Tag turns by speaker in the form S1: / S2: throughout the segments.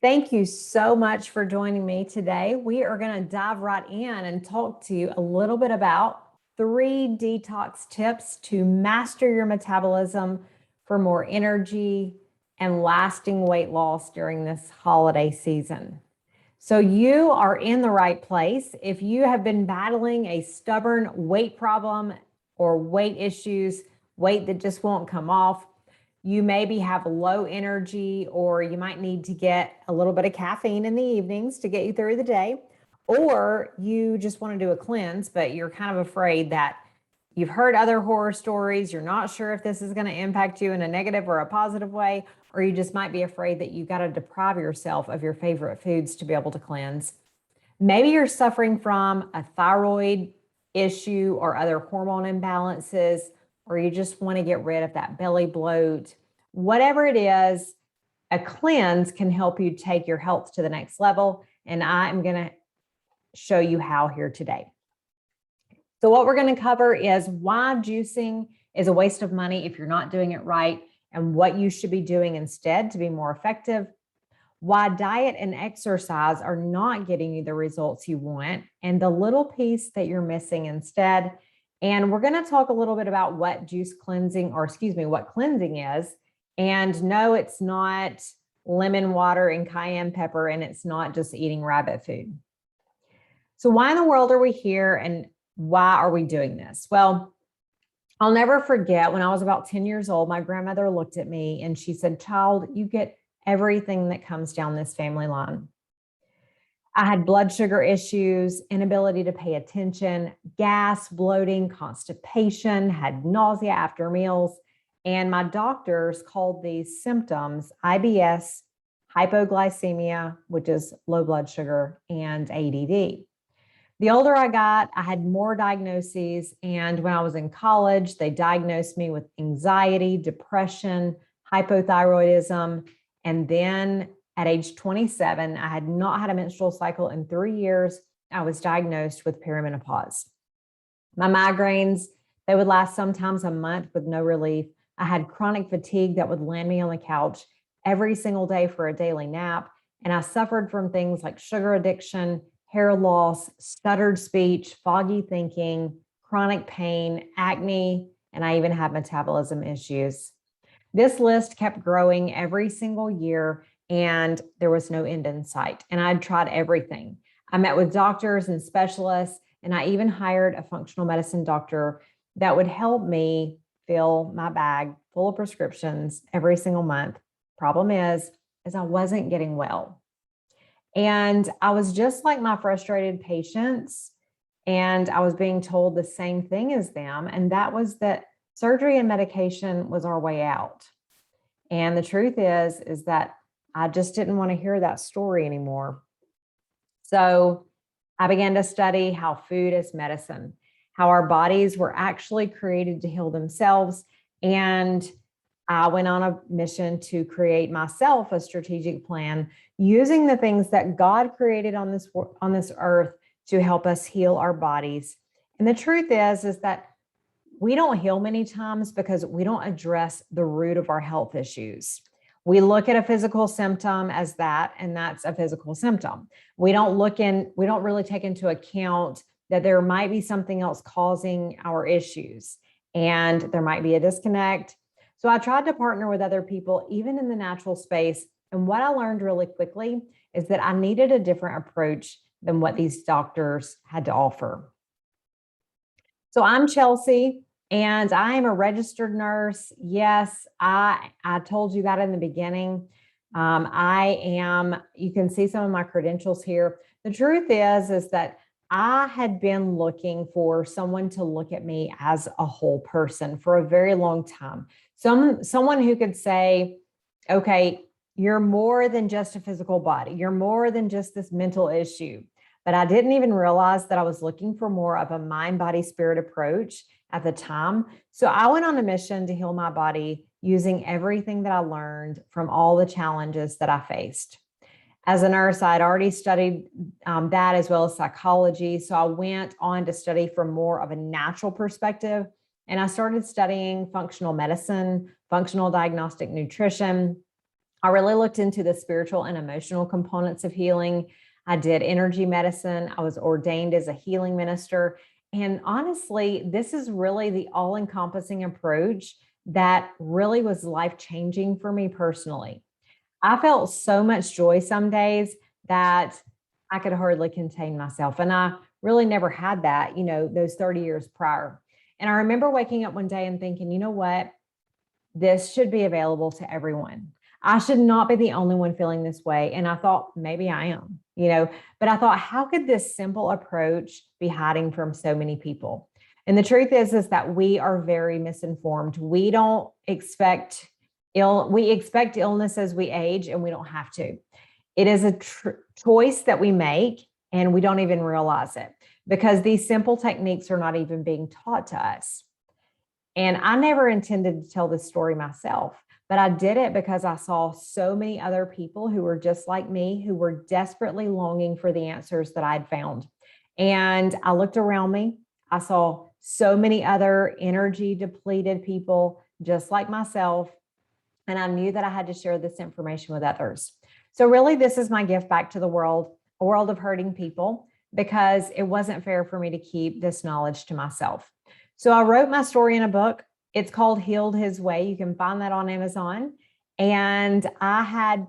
S1: Thank you so much for joining me today. We are going to dive right in and talk to you a little bit about 3 detox tips to master your metabolism for more energy and lasting weight loss during this holiday season. So you are in the right place. If you have been battling a stubborn weight problem or weight issues, weight that just won't come off, you maybe have low energy, or you might need to get a little bit of caffeine in the evenings to get you through the day, or you just want to do a cleanse, but you're kind of afraid that you've heard other horror stories. You're not sure if this is going to impact you in a negative or a positive way, or you just might be afraid that you've got to deprive yourself of your favorite foods to be able to cleanse. Maybe you're suffering from a thyroid issue or other hormone imbalances, or you just want to get rid of that belly bloat. Whatever it is, a cleanse can help you take your health to the next level. And I am going to show you how here today. So what we're going to cover is why juicing is a waste of money if you're not doing it right, and what you should be doing instead to be more effective, why diet and exercise are not getting you the results you want, and the little piece that you're missing instead. And we're going to talk a little bit about what what cleansing is. And no, it's not lemon water and cayenne pepper, and it's not just eating rabbit food. So why in the world are we here, and why are we doing this? Well, I'll never forget when I was about 10 years old, my grandmother looked at me and she said, "Child, you get everything that comes down this family line." I had blood sugar issues, inability to pay attention, gas, bloating, constipation, had nausea after meals, and my doctors called these symptoms IBS, hypoglycemia, which is low blood sugar, and ADD. The older I got, I had more diagnoses, and when I was in college, they diagnosed me with anxiety, depression, hypothyroidism, and then at age 27, I had not had a menstrual cycle in 3 years. I was diagnosed with perimenopause. My migraines, they would last sometimes a month with no relief. I had chronic fatigue that would land me on the couch every single day for a daily nap. And I suffered from things like sugar addiction, hair loss, stuttered speech, foggy thinking, chronic pain, acne, and I even had metabolism issues. This list kept growing every single year, and there was no end in sight. And I'd tried everything. I met with doctors and specialists, and I even hired a functional medicine doctor that would help me fill my bag full of prescriptions every single month. Problem is I wasn't getting well. And I was just like my frustrated patients, and I was being told the same thing as them, and that was that surgery and medication was our way out. And the truth is that I just didn't want to hear that story anymore. So I began to study how food is medicine, how our bodies were actually created to heal themselves. And I went on a mission to create myself a strategic plan using the things that God created on this earth to help us heal our bodies. And the truth is that we don't heal many times because we don't address the root of our health issues. We look at a physical symptom as that, and that's a physical symptom. We don't really take into account that there might be something else causing our issues, and there might be a disconnect. So I tried to partner with other people, even in the natural space. And what I learned really quickly is that I needed a different approach than what these doctors had to offer. So I'm Chelsea, and I am a registered nurse. Yes, I told you that in the beginning. You can see some of my credentials here. The truth is that I had been looking for someone to look at me as a whole person for a very long time. Someone who could say, okay, you're more than just a physical body. You're more than just this mental issue. But I didn't even realize that I was looking for more of a mind, body, spirit approach at the time. So I went on a mission to heal my body using everything that I learned from all the challenges that I faced. As a nurse, I'd already studied that as well as psychology. So I went on to study from more of a natural perspective. And I started studying functional medicine, functional diagnostic nutrition. I really looked into the spiritual and emotional components of healing. I did energy medicine. I was ordained as a healing minister. And honestly, this is really the all-encompassing approach that really was life-changing for me personally. I felt so much joy some days that I could hardly contain myself. And I really never had that, those 30 years prior. And I remember waking up one day and thinking, you know what? This should be available to everyone. I should not be the only one feeling this way. And I thought, maybe I am, but I thought, how could this simple approach be hiding from so many people? And the truth is that we are very misinformed. We don't expect we expect illness as we age, and we don't have to. It is a choice that we make, and we don't even realize it because these simple techniques are not even being taught to us. And I never intended to tell this story myself, but I did it because I saw so many other people who were just like me, who were desperately longing for the answers that I'd found. And I looked around me. I saw so many other energy depleted people just like myself. And I knew that I had to share this information with others. So really, this is my gift back to the world, a world of hurting people, because it wasn't fair for me to keep this knowledge to myself. So I wrote my story in a book. It's called Healed His Way. You can find that on Amazon. And I had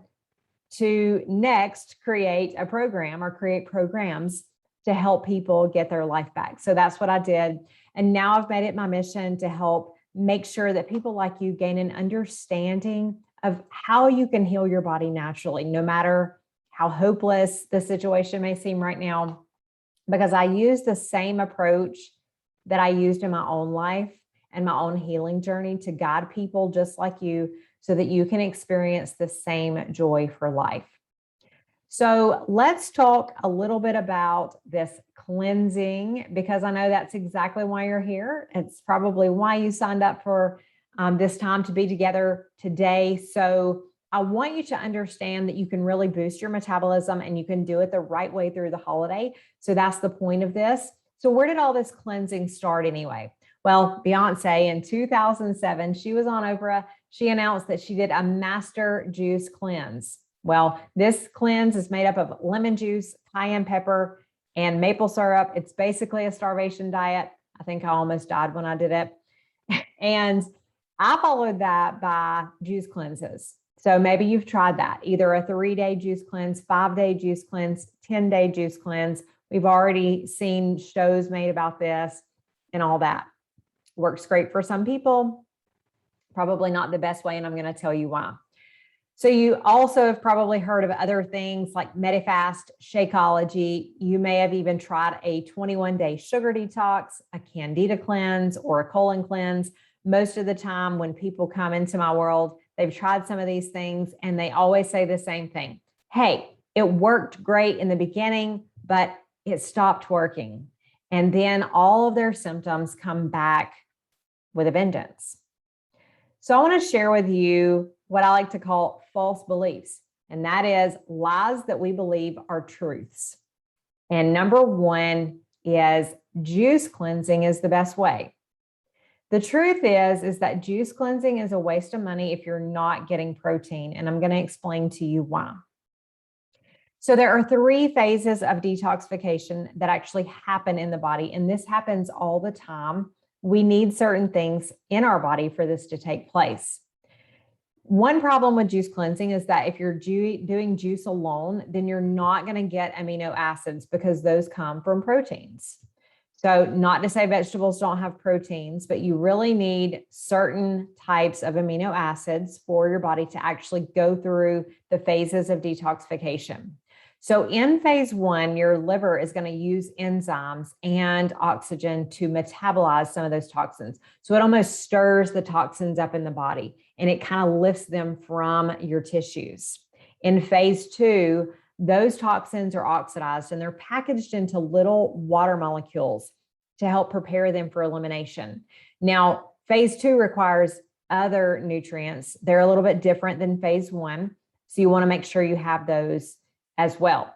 S1: to next create a program or create programs to help people get their life back. So that's what I did. And now I've made it my mission to help make sure that people like you gain an understanding of how you can heal your body naturally, no matter how hopeless the situation may seem right now, because I use the same approach that I used in my own life and my own healing journey to guide people just like you so that you can experience the same joy for life. So let's talk a little bit about this cleansing, because I know that's exactly why you're here. It's probably why you signed up for this time to be together today. So I want you to understand that you can really boost your metabolism, and you can do it the right way through the holiday. So that's the point of this. So where did all this cleansing start anyway? Well, Beyonce in 2007, she was on Oprah. She announced that she did a master juice cleanse. Well, this cleanse is made up of lemon juice, cayenne pepper, and maple syrup. It's basically a starvation diet. I think I almost died when I did it. And I followed that by juice cleanses. So maybe you've tried that, either a 3-day juice cleanse, 5-day juice cleanse, 10-day juice cleanse. We've already seen shows made about this and all that. Works great for some people, probably not the best way, and I'm going to tell you why. So you also have probably heard of other things like Medifast, Shakeology. You may have even tried a 21-day sugar detox, a candida cleanse, or a colon cleanse. Most of the time when people come into my world, they've tried some of these things and they always say the same thing. Hey, it worked great in the beginning, but it stopped working. And then all of their symptoms come back with a vengeance. So I want to share with you what I like to call false beliefs. And that is lies that we believe are truths. And number one is juice cleansing is the best way. The truth is that juice cleansing is a waste of money if you're not getting protein. And I'm going to explain to you why. So there are 3 phases of detoxification that actually happen in the body. And this happens all the time. We need certain things in our body for this to take place. One problem with juice cleansing is that if you're doing juice alone, then you're not going to get amino acids because those come from proteins. So not to say vegetables don't have proteins, but you really need certain types of amino acids for your body to actually go through the phases of detoxification. So in phase 1, your liver is going to use enzymes and oxygen to metabolize some of those toxins. So it almost stirs the toxins up in the body and it kind of lifts them from your tissues. In phase 2, those toxins are oxidized and they're packaged into little water molecules to help prepare them for elimination. Now, phase 2 requires other nutrients. They're a little bit different than phase 1. So you want to make sure you have those as well.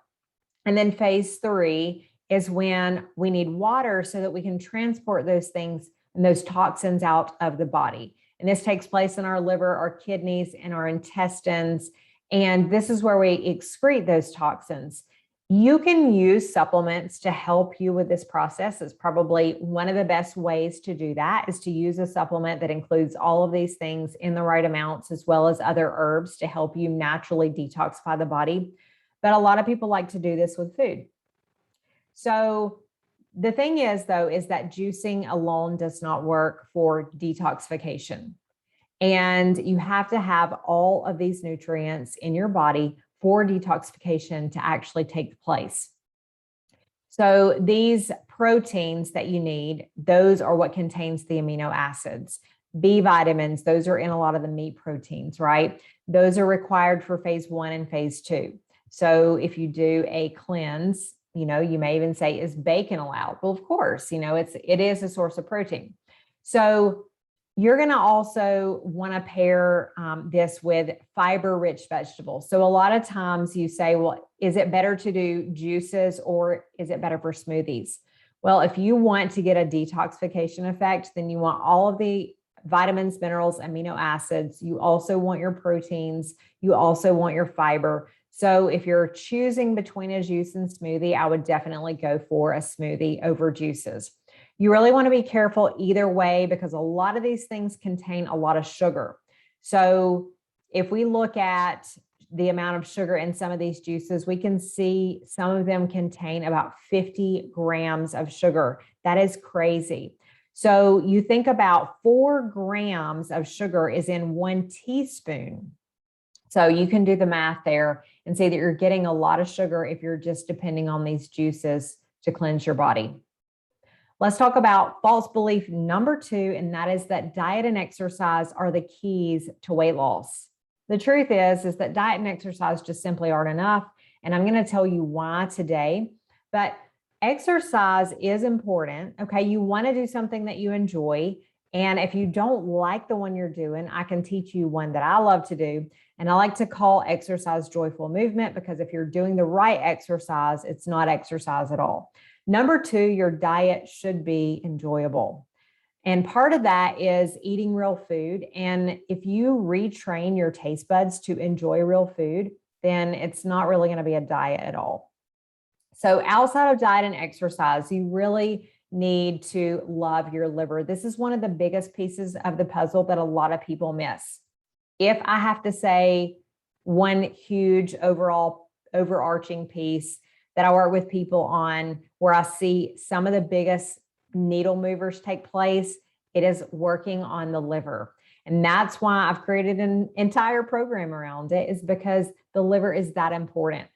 S1: And then phase 3 is when we need water so that we can transport those things and those toxins out of the body. And this takes place in our liver, our kidneys, and our intestines. And this is where we excrete those toxins. You can use supplements to help you with this process. It's probably one of the best ways to do that is to use a supplement that includes all of these things in the right amounts, as well as other herbs to help you naturally detoxify the body. But a lot of people like to do this with food. So the thing is, though, is that juicing alone does not work for detoxification. And you have to have all of these nutrients in your body for detoxification to actually take place. So these proteins that you need, those are what contains the amino acids. B vitamins, those are in a lot of the meat proteins, right? Those are required for phase 1 and phase 2. So if you do a cleanse, you may even say, is bacon allowed? Well, of course, it is a source of protein. So you're going to also want to pair this with fiber-rich vegetables. So a lot of times you say, well, is it better to do juices or is it better for smoothies? Well, if you want to get a detoxification effect, then you want all of the vitamins, minerals, amino acids. You also want your proteins. You also want your fiber. So if you're choosing between a juice and smoothie, I would definitely go for a smoothie over juices. You really want to be careful either way because a lot of these things contain a lot of sugar. So if we look at the amount of sugar in some of these juices, we can see some of them contain about 50 grams of sugar. That is crazy. So you think about 4 grams of sugar is in 1 teaspoon. So you can do the math there and say that you're getting a lot of sugar if you're just depending on these juices to cleanse your body. Let's talk about false belief number 2, and that is that diet and exercise are the keys to weight loss. The truth is that diet and exercise just simply aren't enough, and I'm going to tell you why today. But exercise is important, okay? You want to do something that you enjoy, and if you don't like the one you're doing, I can teach you one that I love to do, and I like to call exercise joyful movement because if you're doing the right exercise, it's not exercise at all. Number 2, your diet should be enjoyable. And part of that is eating real food. And if you retrain your taste buds to enjoy real food, then it's not really going to be a diet at all. So outside of diet and exercise, you really need to love your liver. This is one of the biggest pieces of the puzzle that a lot of people miss. If I have to say one huge overarching piece that I work with people on where I see some of the biggest needle movers take place, it is working on the liver. And that's why I've created an entire program around it, is because the liver is that important.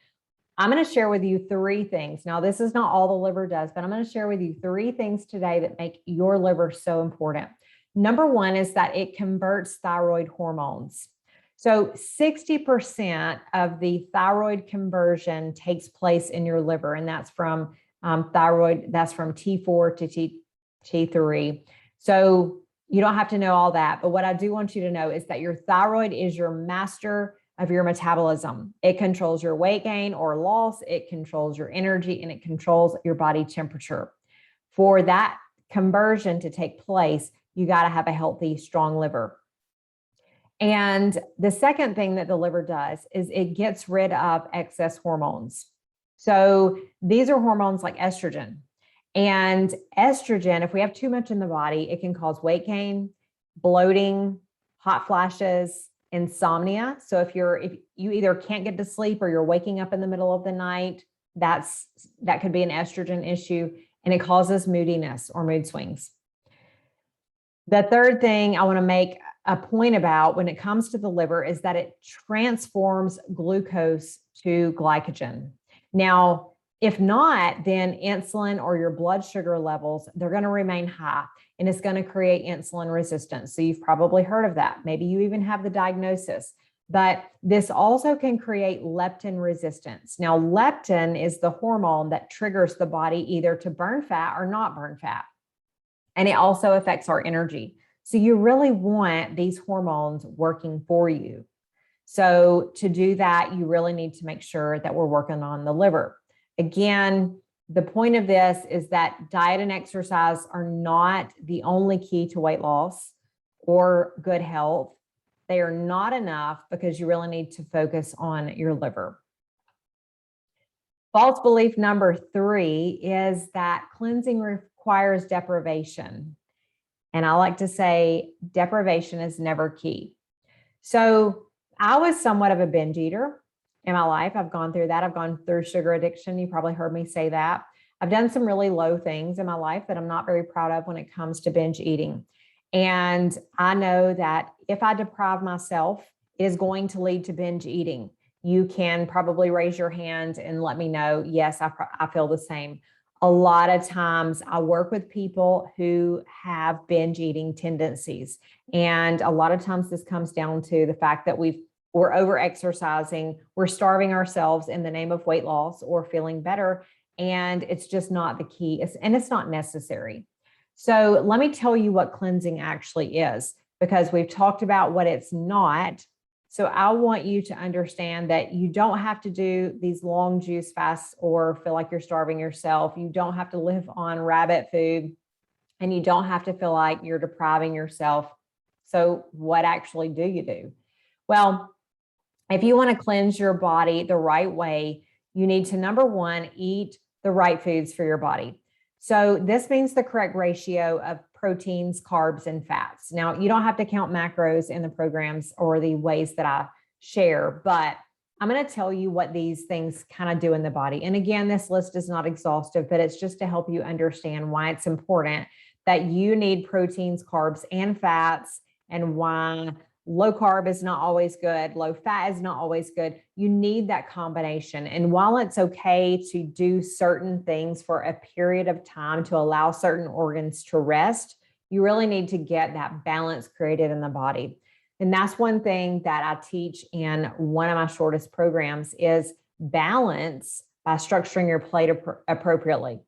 S1: I'm going to share with you 3 things. Now, this is not all the liver does, but I'm going to share with you 3 things today that make your liver so important. Number 1 is that it converts thyroid hormones. So 60% of the thyroid conversion takes place in your liver, and that's from thyroid, that's from T4 to T3. So you don't have to know all that, but what I do want you to know is that your thyroid is your master of your metabolism. It controls your weight gain or loss, it controls your energy, and it controls your body temperature. For that conversion to take place, you got to have a healthy, strong liver. And the second thing that the liver does is it gets rid of excess hormones. So these are hormones like estrogen. And estrogen, if we have too much in the body, it can cause weight gain, bloating, hot flashes, insomnia. So if you either can't get to sleep or you're waking up in the middle of the night, that could be an estrogen issue, and it causes moodiness or mood swings. The third thing I want to make a point about when it comes to the liver is that it transforms glucose to glycogen. Now, if not, then insulin or your blood sugar levels, they're going to remain high, and it's going to create insulin resistance. So you've probably heard of that. Maybe you even have the diagnosis, but this also can create leptin resistance. Now, leptin is the hormone that triggers the body either to burn fat or not burn fat. And it also affects our energy. So you really want these hormones working for you. So to do that, you really need to make sure that we're working on the liver. Again, the point of this is that diet and exercise are not the only key to weight loss or good health. they are not enough because you really need to focus on your liver. False belief number 3 is that cleansing requires deprivation. And I like to say deprivation is never key. So I was somewhat of a binge eater in my life. I've gone through that. I've gone through sugar addiction. You probably heard me say that. I've done some really low things in my life that I'm not very proud of when it comes to binge eating. And I know that if I deprive myself, it is going to lead to binge eating. You can probably raise your hand and let me know, yes, I feel the same. A lot of times I work with people who have binge eating tendencies. And a lot of times this comes down to the fact that we're over exercising, we're starving ourselves in the name of weight loss or feeling better. And it's just not the key. And it's not necessary. So let me tell you what cleansing actually is, because we've talked about what it's not. So I want you to understand that you don't have to do these long juice fasts or feel like you're starving yourself. You don't have to live on rabbit food, and you don't have to feel like you're depriving yourself. So what actually do you do? Well, if you want to cleanse your body the right way, you need to, number 1, eat the right foods for your body. So this means the correct ratio of proteins, carbs, and fats. Now, you don't have to count macros in the programs or the ways that I share, but I'm going to tell you what these things kind of do in the body. And again, this list is not exhaustive, but it's just to help you understand why it's important that you need proteins, carbs, and fats, and why low carb is not always good. Low fat is not always good. You need that combination. And while it's okay to do certain things for a period of time to allow certain organs to rest, you really need to get that balance created in the body. And that's one thing that I teach in one of my shortest programs is balance by structuring your plate appropriately.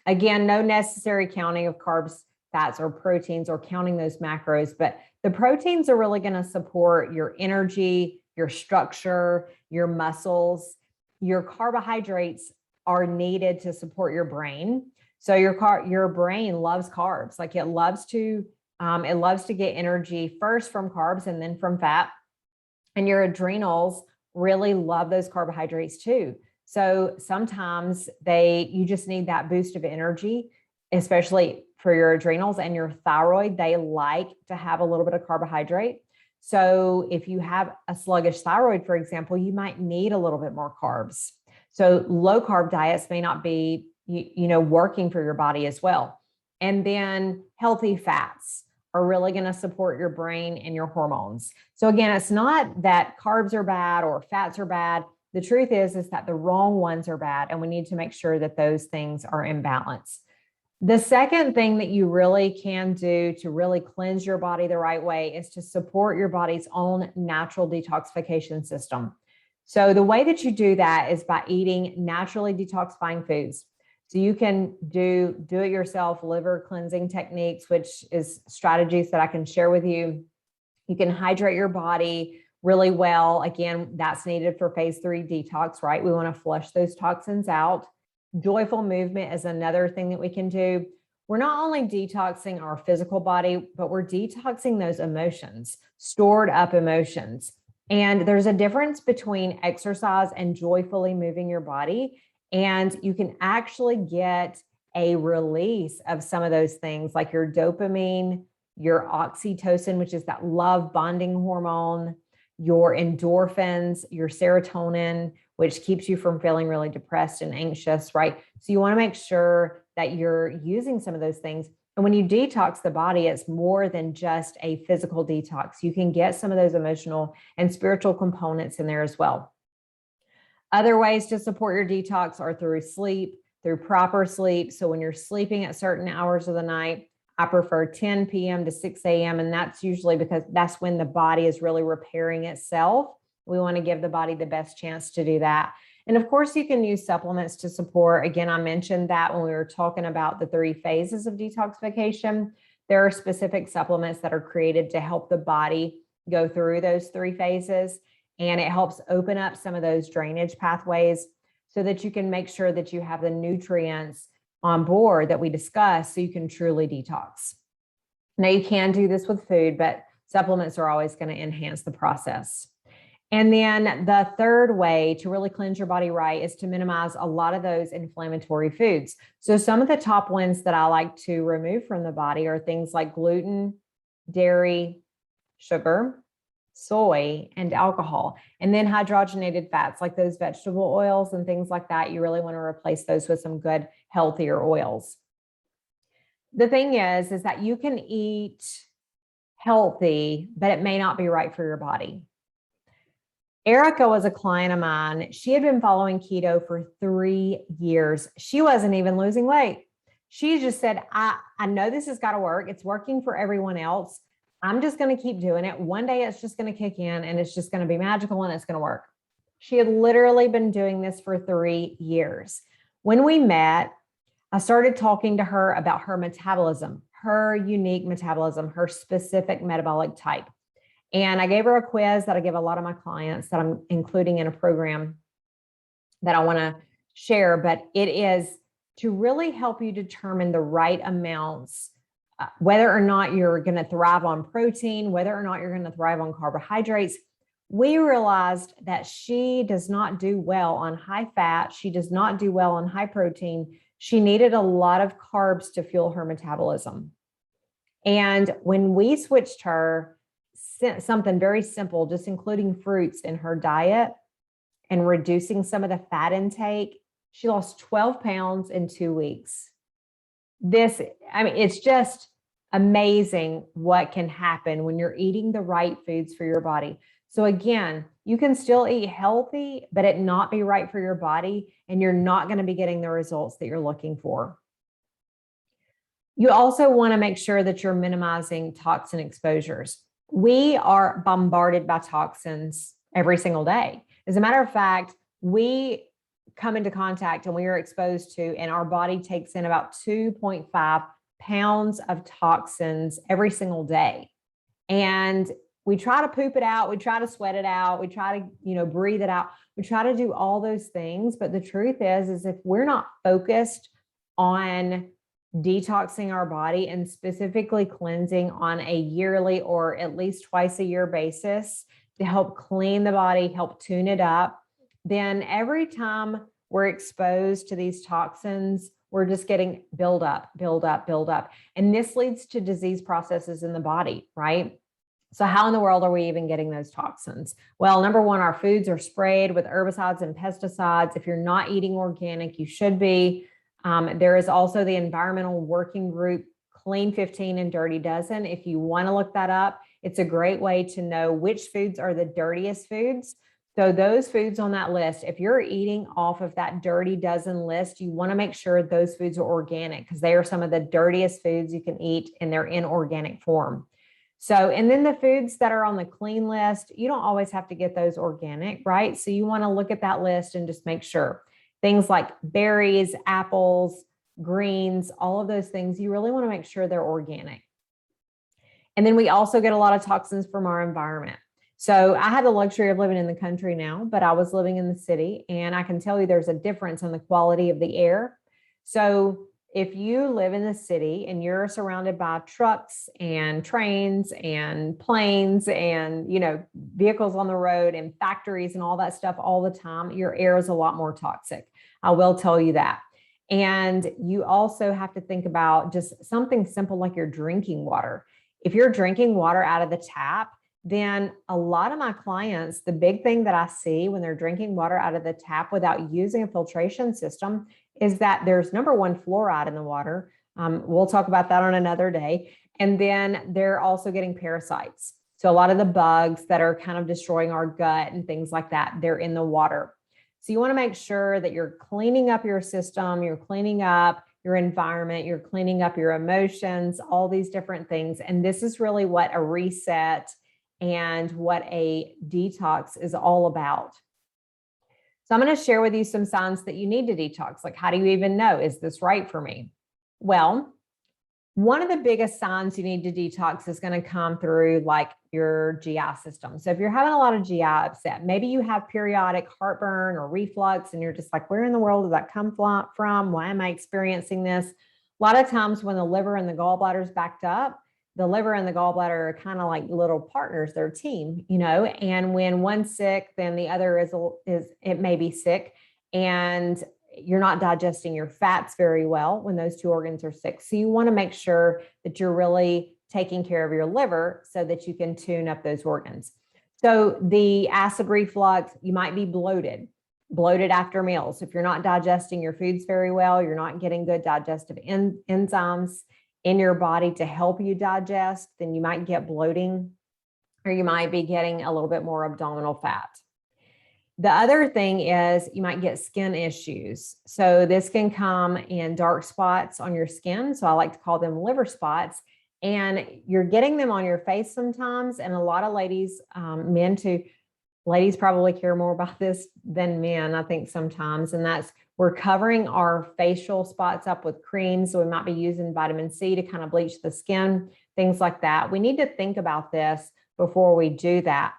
S1: Again, no necessary counting of carbs, fats, or proteins, or counting those macros, but the proteins are really going to support your energy, your structure, your muscles. Your carbohydrates are needed to support your brain. So your brain loves carbs. Like it loves to get energy first from carbs and then from fat. And your adrenals really love those carbohydrates too. So sometimes you just need that boost of energy, especially for your adrenals, and your thyroid. They like to have a little bit of carbohydrate. So if you have a sluggish thyroid, for example, you might need a little bit more carbs. So low carb diets may not be, working for your body as well. And then healthy fats are really going to support your brain and your hormones. So again, it's not that carbs are bad or fats are bad. The truth is that the wrong ones are bad, and we need to make sure that those things are in balance. The second thing that you really can do to really cleanse your body the right way is to support your body's own natural detoxification system. So the way that you do that is by eating naturally detoxifying foods. So you can do it yourself liver cleansing techniques, which is strategies that I can share with you. You can hydrate your body really well. Again, that's needed for phase 3 detox, right? We want to flush those toxins out. Joyful movement is another thing that we can do. We're not only detoxing our physical body, but we're detoxing those emotions, stored up emotions. And there's a difference between exercise and joyfully moving your body. And you can actually get a release of some of those things like your dopamine, your oxytocin, which is that love bonding hormone, your endorphins, your serotonin, which keeps you from feeling really depressed and anxious, right? So you want to make sure that you're using some of those things. And when you detox the body, it's more than just a physical detox. You can get some of those emotional and spiritual components in there as well. Other ways to support your detox are through sleep, through proper sleep. So when you're sleeping at certain hours of the night, I prefer 10 p.m. to 6 a.m. And that's usually because that's when the body is really repairing itself. We want to give the body the best chance to do that. And of course, you can use supplements to support. Again, I mentioned that when we were talking about the 3 phases of detoxification, there are specific supplements that are created to help the body go through those 3 phases. And it helps open up some of those drainage pathways so that you can make sure that you have the nutrients on board that we discussed so you can truly detox. Now, you can do this with food, but Supplements are always going to enhance the process. And then the third way to really cleanse your body right is to minimize a lot of those inflammatory foods. So some of the top ones that I like to remove from the body are things like gluten, dairy, sugar, soy, and alcohol. And then hydrogenated fats like those vegetable oils and things like that. You really want to replace those with some good, healthier oils. The thing is that you can eat healthy, but it may not be right for your body. Erica was a client of mine. She had been following keto for 3 years. She wasn't even losing weight. She just said, I know this has got to work. It's working for everyone else. I'm just going to keep doing it. One day it's just going to kick in and it's just going to be magical and it's going to work. She had literally been doing this for 3 years. When we met, I started talking to her about her metabolism, her unique metabolism, her specific metabolic type. And I gave her a quiz that I give a lot of my clients that I'm including in a program that I want to share, but it is to really help you determine the right amounts, whether or not you're going to thrive on protein, whether or not you're going to thrive on carbohydrates. We realized that she does not do well on high fat. She does not do well on high protein. She needed a lot of carbs to fuel her metabolism. And when we switched her something very simple, just including fruits in her diet and reducing some of the fat intake, she lost 12 pounds in 2 weeks. It's just amazing what can happen when you're eating the right foods for your body. So again, you can still eat healthy, but it not be right for your body, and you're not going to be getting the results that you're looking for. You also want to make sure that you're minimizing toxin exposures. We are bombarded by toxins every single day. As a matter of fact, we come into contact and we are exposed to, and our body takes in about 2.5 pounds of toxins every single day. And we try to poop it out. We try to sweat it out. We try to, breathe it out. We try to do all those things. But the truth is if we're not focused on detoxing our body and specifically cleansing on a yearly or at least twice a year basis to help clean the body, help tune it up, then every time we're exposed to these toxins, we're just getting build up. And this leads to disease processes in the body, right? So how in the world are we even getting those toxins? Well, number one, our foods are sprayed with herbicides and pesticides. If you're not eating organic, you should be. There is also the environmental working group, Clean 15 and Dirty Dozen. If you want to look that up, it's a great way to know which foods are the dirtiest foods. So those foods on that list, if you're eating off of that Dirty Dozen list, you want to make sure those foods are organic because they are some of the dirtiest foods you can eat and they're in organic form. So, and then the foods that are on the clean list, you don't always have to get those organic, right? So you want to look at that list and just make sure. Things like berries, apples, greens, all of those things, you really want to make sure they're organic. And then we also get a lot of toxins from our environment. So I have the luxury of living in the country now, but I was living in the city, and I can tell you there's a difference in the quality of the air. So if you live in the city and you're surrounded by trucks and trains and planes and, vehicles on the road and factories and all that stuff all the time, your air is a lot more toxic. I will tell you that. And you also have to think about just something simple like your drinking water. If you're drinking water out of the tap, then a lot of my clients, the big thing that I see when they're drinking water out of the tap without using a filtration system is that there's number one, fluoride in the water. We'll talk about that on another day. And then they're also getting parasites. So a lot of the bugs that are kind of destroying our gut and things like that, they're in the water. So you want to make sure that you're cleaning up your system, you're cleaning up your environment, you're cleaning up your emotions, all these different things. And this is really what a reset and what a detox is all about. So I'm going to share with you some signs that you need to detox. Like, how do you even know, is this right for me? Well, one of the biggest signs you need to detox is going to come through like your GI system. So if you're having a lot of GI upset, maybe you have periodic heartburn or reflux and you're just like, where in the world did that come from? Why am I experiencing this? A lot of times when the liver and the gallbladder is backed up, the liver and the gallbladder are kind of like little partners, they're a team, and when one's sick, then the other it may be sick, and you're not digesting your fats very well when those two organs are sick. So you want to make sure that you're really taking care of your liver so that you can tune up those organs. So the acid reflux, you might be bloated after meals. If you're not digesting your foods very well, you're not getting good digestive enzymes in your body to help you digest, then you might get bloating, or you might be getting a little bit more abdominal fat. The other thing is you might get skin issues. So this can come in dark spots on your skin. So I like to call them liver spots. And you're getting them on your face sometimes. And a lot of ladies, men too, ladies probably care more about this than men, I think sometimes. And that's, we're covering our facial spots up with creams. So we might be using vitamin C to kind of bleach the skin, things like that. We need to think about this before we do that.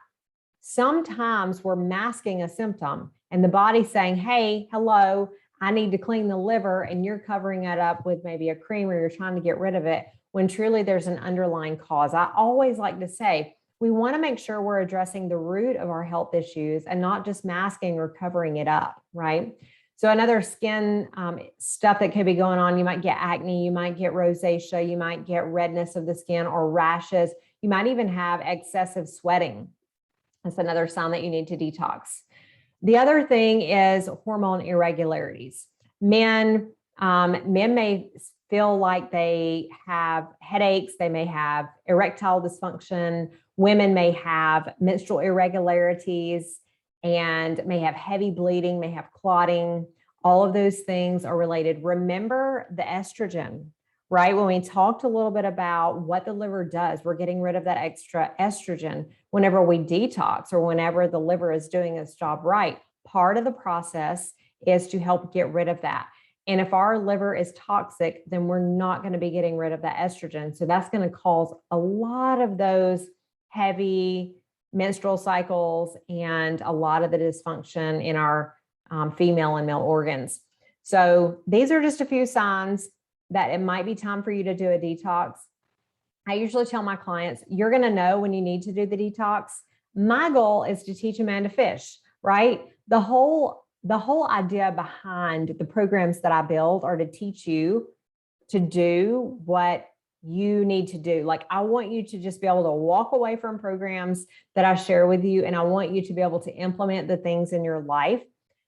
S1: Sometimes we're masking a symptom and the body's saying, hey, hello, I need to clean the liver, and you're covering it up with maybe a cream, or you're trying to get rid of it, when truly there's an underlying cause. I always like to say, we want to make sure we're addressing the root of our health issues and not just masking or covering it up, right? So another skin stuff that could be going on, you might get acne, you might get rosacea, you might get redness of the skin or rashes. You might even have excessive sweating. That's another sign that you need to detox. The other thing is hormone irregularities. Men may feel like they have headaches, they may have erectile dysfunction. Women may have menstrual irregularities and may have heavy bleeding, may have clotting. All of those things are related. Remember the estrogen, right? When we talked a little bit about what the liver does, we're getting rid of that extra estrogen whenever we detox, or whenever the liver is doing its job right. Part of the process is to help get rid of that. And if our liver is toxic, then we're not going to be getting rid of that estrogen. So that's going to cause a lot of those heavy menstrual cycles and a lot of the dysfunction in our female and male organs. So these are just a few signs that it might be time for you to do a detox. I usually tell my clients, you're going to know when you need to do the detox. My goal is to teach a man to fish, right? The whole idea behind the programs that I build are to teach you to do what you need to do. Like, I want you to just be able to walk away from programs that I share with you, and I want you to be able to implement the things in your life,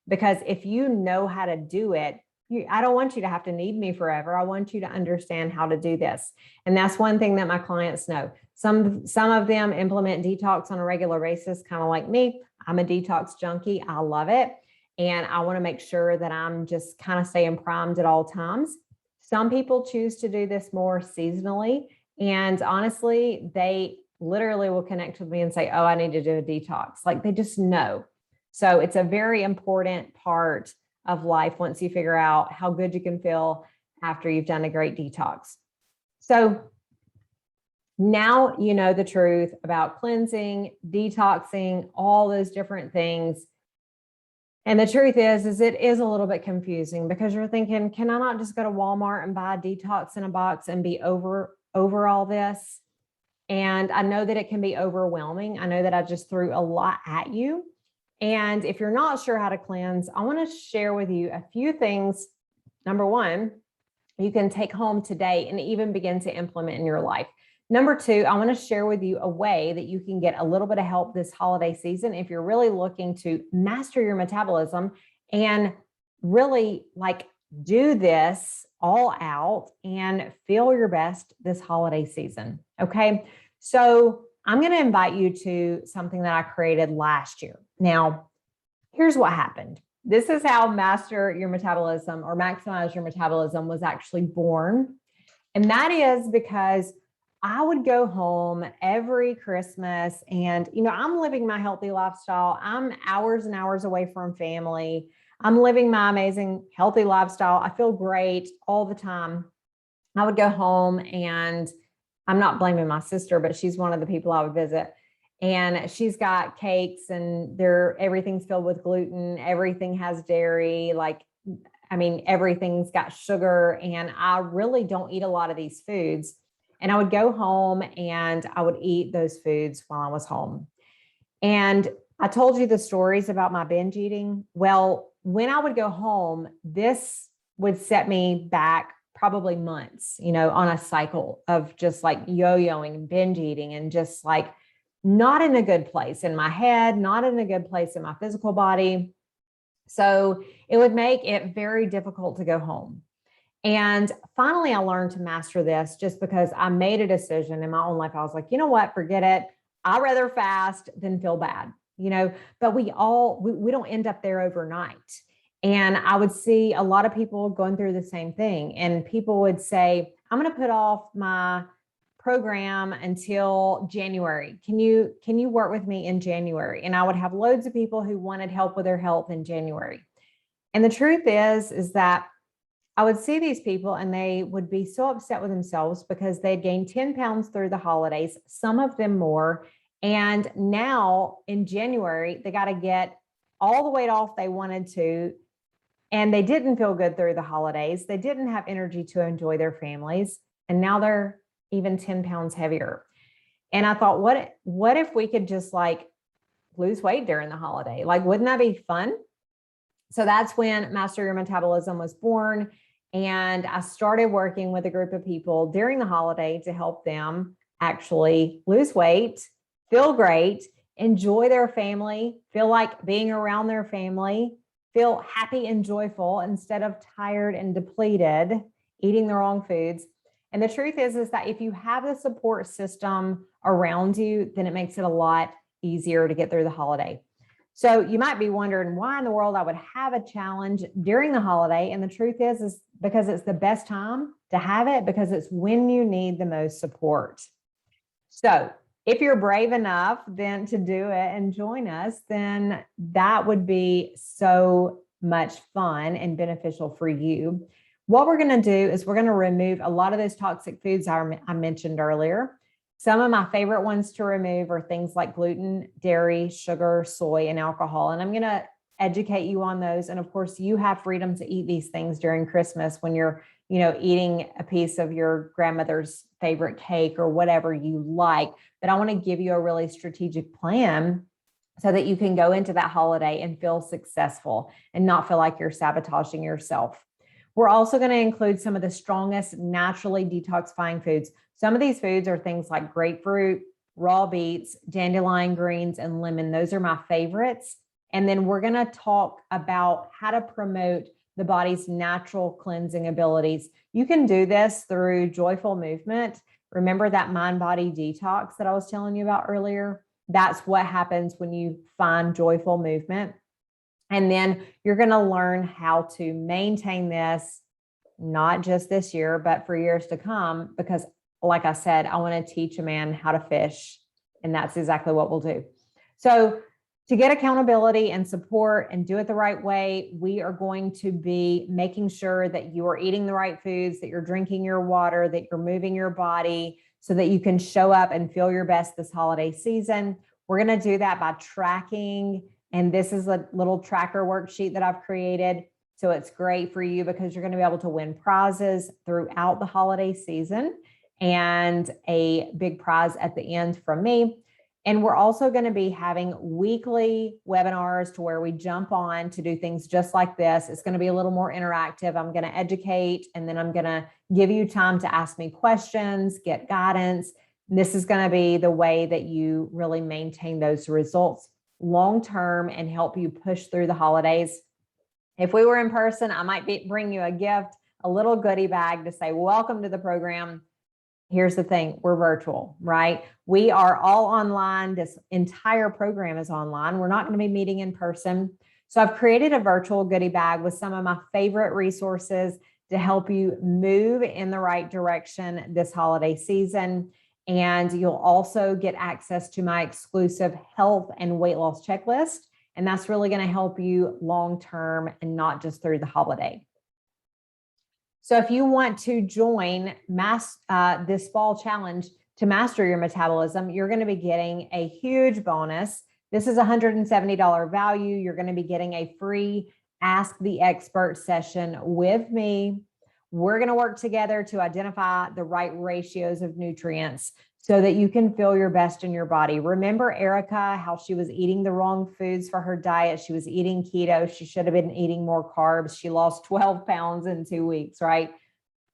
S1: because if you know how to do it, I don't want you to have to need me forever. I want you to understand how to do this. And that's one thing that my clients know. Some of them implement detox on a regular basis, kind of like me. I'm a detox junkie. I love it. And I want to make sure that I'm just kind of staying primed at all times. Some people choose to do this more seasonally. And honestly, they literally will connect with me and say, oh, I need to do a detox. Like, they just know. So it's a very important part of life once you figure out how good you can feel after you've done a great detox. So now you know the truth about cleansing, detoxing, all those different things. And the truth is it is a little bit confusing, because you're thinking, can I not just go to Walmart and buy a detox in a box and be over all this? And I know that it can be overwhelming. I know that I just threw a lot at you. And if you're not sure how to cleanse, I want to share with you a few things. Number one, you can take home today and even begin to implement in your life. Number two, I want to share with you a way that you can get a little bit of help this holiday season if you're really looking to master your metabolism and really do this all out and feel your best this holiday season. Okay. So I'm going to invite you to something that I created last year. Now, here's what happened. This is how Master Your Metabolism, or Maximize Your Metabolism, was actually born. And that is because I would go home every Christmas and, I'm living my healthy lifestyle. I'm hours and hours away from family. I'm living my amazing healthy lifestyle. I feel great all the time. I would go home, and I'm not blaming my sister, but she's one of the people I would visit. And she's got cakes, and everything's filled with gluten. Everything has dairy. Everything's got sugar. And I really don't eat a lot of these foods. And I would go home and I would eat those foods while I was home. And I told you the stories about my binge eating. Well, when I would go home, this would set me back probably months, on a cycle of just like yo-yoing and binge eating and just like not in a good place in my head, not in a good place in my physical body. So it would make it very difficult to go home. And finally, I learned to master this just because I made a decision in my own life. I was like, you know what, forget it. I'd rather fast than feel bad, but we don't end up there overnight. And I would see a lot of people going through the same thing. And people would say, I'm going to put off my program until January. Can you work with me in January? And I would have loads of people who wanted help with their health in January. And the truth is that I would see these people and they would be so upset with themselves because they'd gained 10 pounds through the holidays, some of them more. And now in January, they got to get all the weight off they wanted to. And they didn't feel good through the holidays. They didn't have energy to enjoy their families. And now they're even 10 pounds heavier. And I thought, what if we could just like lose weight during the holiday? Like, wouldn't that be fun? So that's when Master Your Metabolism was born. And I started working with a group of people during the holiday to help them actually lose weight, feel great, enjoy their family, feel like being around their family, feel happy and joyful instead of tired and depleted, eating the wrong foods. And the truth is that if you have the support system around you, then it makes it a lot easier to get through the holiday. So you might be wondering why in the world I would have a challenge during the holiday. And the truth is because it's the best time to have it, because it's when you need the most support. So if you're brave enough then to do it and join us, then that would be so much fun and beneficial for you. What we're going to do is we're going to remove a lot of those toxic foods I mentioned earlier. Some of my favorite ones to remove are things like gluten, dairy, sugar, soy, and alcohol. And I'm going to educate you on those. And of course, you have freedom to eat these things during Christmas when you're, eating a piece of your grandmother's favorite cake or whatever you like. But I want to give you a really strategic plan so that you can go into that holiday and feel successful and not feel like you're sabotaging yourself. We're also going to include some of the strongest naturally detoxifying foods. Some of these foods are things like grapefruit, raw beets, dandelion greens, and lemon. Those are my favorites. And then we're going to talk about how to promote the body's natural cleansing abilities. You can do this through joyful movement. Remember that mind-body detox that I was telling you about earlier? That's what happens when you find joyful movement. And then you're going to learn how to maintain this, not just this year, but for years to come, because like I said, I want to teach a man how to fish, and that's exactly what we'll do. So to get accountability and support and do it the right way, we are going to be making sure that you are eating the right foods, that you're drinking your water, that you're moving your body so that you can show up and feel your best this holiday season. We're going to do that by tracking. And this is a little tracker worksheet that I've created. So it's great for you because you're going to be able to win prizes throughout the holiday season and a big prize at the end from me. And we're also going to be having weekly webinars to where we jump on to do things just like this. It's going to be a little more interactive. I'm going to educate, and then I'm going to give you time to ask me questions, get guidance. This is going to be the way that you really maintain those results long-term and help you push through the holidays. If we were in person, I might bring you a gift, a little goodie bag to say, welcome to the program. Here's the thing, we're virtual, right? We are all online. This entire program is online. We're not going to be meeting in person. So I've created a virtual goodie bag with some of my favorite resources to help you move in the right direction this holiday season. And you'll also get access to my exclusive health and weight loss checklist. And that's really going to help you long-term and not just through the holiday. So if you want to join this fall challenge to master your metabolism, you're going to be getting a huge bonus. This is a $170 value. You're going to be getting a free Ask the Expert session with me, We're going to work together to identify the right ratios of nutrients so that you can feel your best in your body. Remember Erica, how she was eating the wrong foods for her diet. She was eating keto. She should have been eating more carbs. She lost 12 pounds in 2 weeks, right?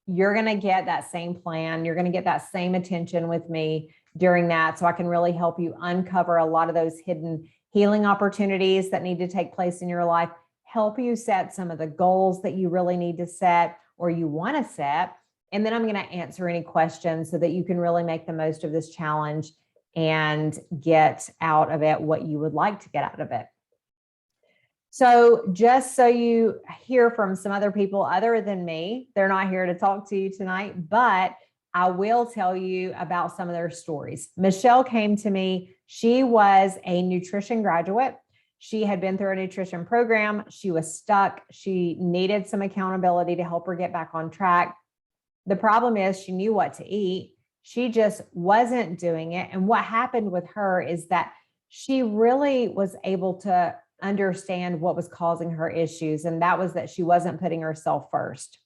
S1: You're going to get that same plan. You're going to get that same attention with me during that. So I can really help you uncover a lot of those hidden healing opportunities that need to take place in your life, help you set some of the goals that you really need to set or you want to set. And then I'm going to answer any questions so that you can really make the most of this challenge and get out of it what you would like to get out of it. So just so you hear from some other people other than me, they're not here to talk to you tonight, but I will tell you about some of their stories. Michelle came to me. She was a nutrition graduate. She had been through a nutrition program. She was stuck. She needed some accountability to help her get back on track. The problem is she knew what to eat. She just wasn't doing it. And what happened with her is that she really was able to understand what was causing her issues. And that was that she wasn't putting herself first.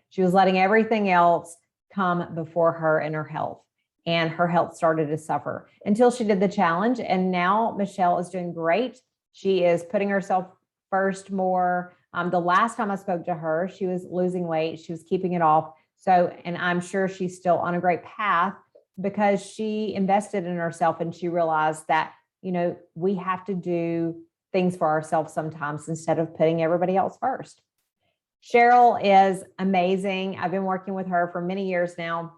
S1: She was letting everything else come before her and her health. And her health started to suffer until she did the challenge. And now Michelle is doing great. She is putting herself first more. The last time I spoke to her, she was losing weight. She was keeping it off. So, and I'm sure she's still on a great path because she invested in herself and she realized that, you know, we have to do things for ourselves sometimes instead of putting everybody else first. Cheryl is amazing. I've been working with her for many years now.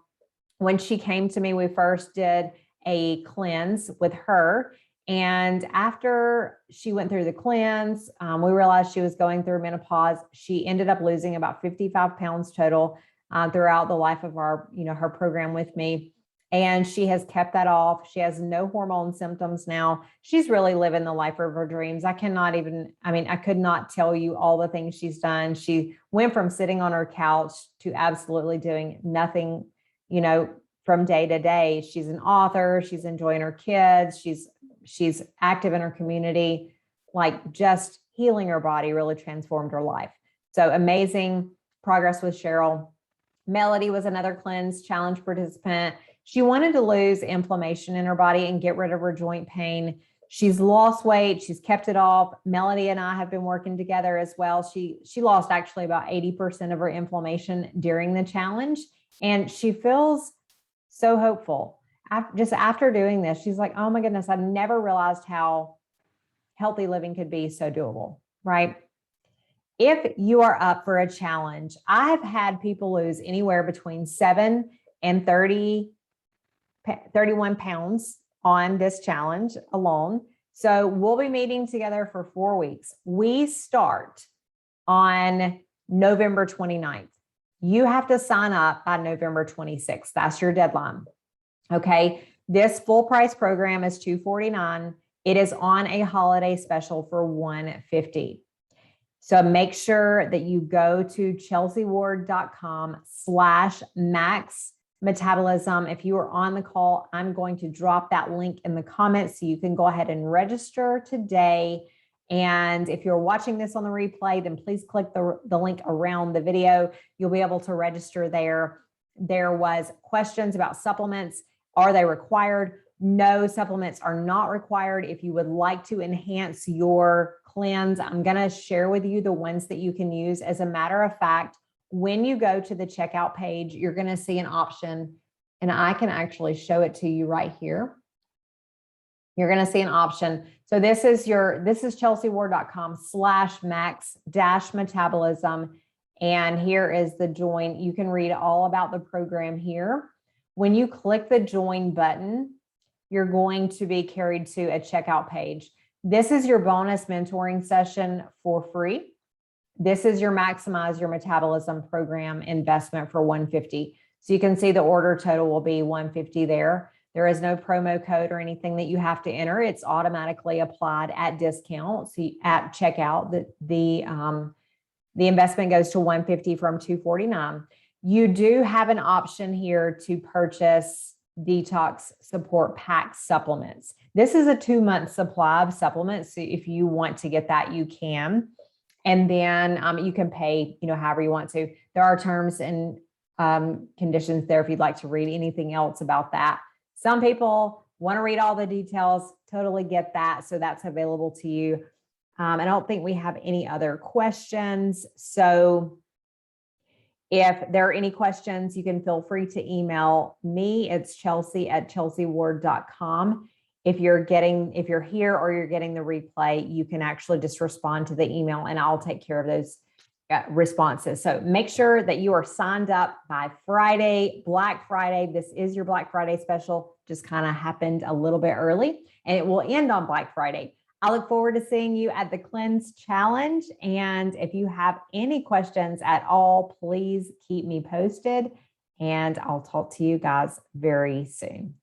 S1: When she came to me, we first did a cleanse with her. And after she went through the cleanse, we realized she was going through menopause. She ended up losing about 55 pounds total throughout the life of our, her program with me. And she has kept that off. She has no hormone symptoms now. She's really living the life of her dreams. I could not tell you all the things she's done. She went from sitting on her couch to absolutely doing nothing, from day to day. She's an author. She's enjoying her kids. She's active in her community, like just healing her body really transformed her life. So amazing progress with Cheryl. Melody was another cleanse challenge participant. She wanted to lose inflammation in her body and get rid of her joint pain. She's lost weight. She's kept it off. Melody and I have been working together as well. She lost actually about 80% of her inflammation during the challenge. And she feels so hopeful. After doing this, she's like, oh my goodness, I never realized how healthy living could be so doable, right? If you are up for a challenge, I've had people lose anywhere between 7 and 31 pounds on this challenge alone. So we'll be meeting together for 4 weeks. We start on November 29th. You have to sign up by November 26th. That's your deadline. Okay. This full price program is $249. It is on a holiday special for $150. So make sure that you go to chelseaward.com/max metabolism. If you are on the call, I'm going to drop that link in the comments so you can go ahead and register today. And if you're watching this on the replay, then please click the link around the video. You'll be able to register there. There was questions about supplements. Are they required? No, supplements are not required. If you would like to enhance your cleanse, I'm going to share with you the ones that you can use. As a matter of fact, when you go to the checkout page, you're going to see an option, and I can actually show it to you right here. You're going to see an option. So this is chelseaward.com/max-metabolism. And here is the join. You can read all about the program here. When you click the join button, you're going to be carried to a checkout page. This is your bonus mentoring session for free. This is your Maximize Your Metabolism Program investment for $150. So you can see the order total will be $150 there. There is no promo code or anything that you have to enter. It's automatically applied at discount. So at checkout, the investment goes to $150 from $249. You do have an option here to purchase Detox Support Pack supplements. This is a 2-month supply of supplements. So if you want to get that, you can. And then you can pay, however you want to. There are terms and conditions there if you'd like to read anything else about that. Some people want to read all the details, totally get that. So that's available to you. I don't think we have any other questions. So if there are any questions, you can feel free to email me. It's chelsea@chelseaward.com. If you're here or you're getting the replay, you can actually just respond to the email and I'll take care of those responses. So make sure that you are signed up by Friday, Black Friday. This is your Black Friday special, just kind of happened a little bit early and it will end on Black Friday. I look forward to seeing you at the Cleanse Challenge. And if you have any questions at all, please keep me posted and I'll talk to you guys very soon.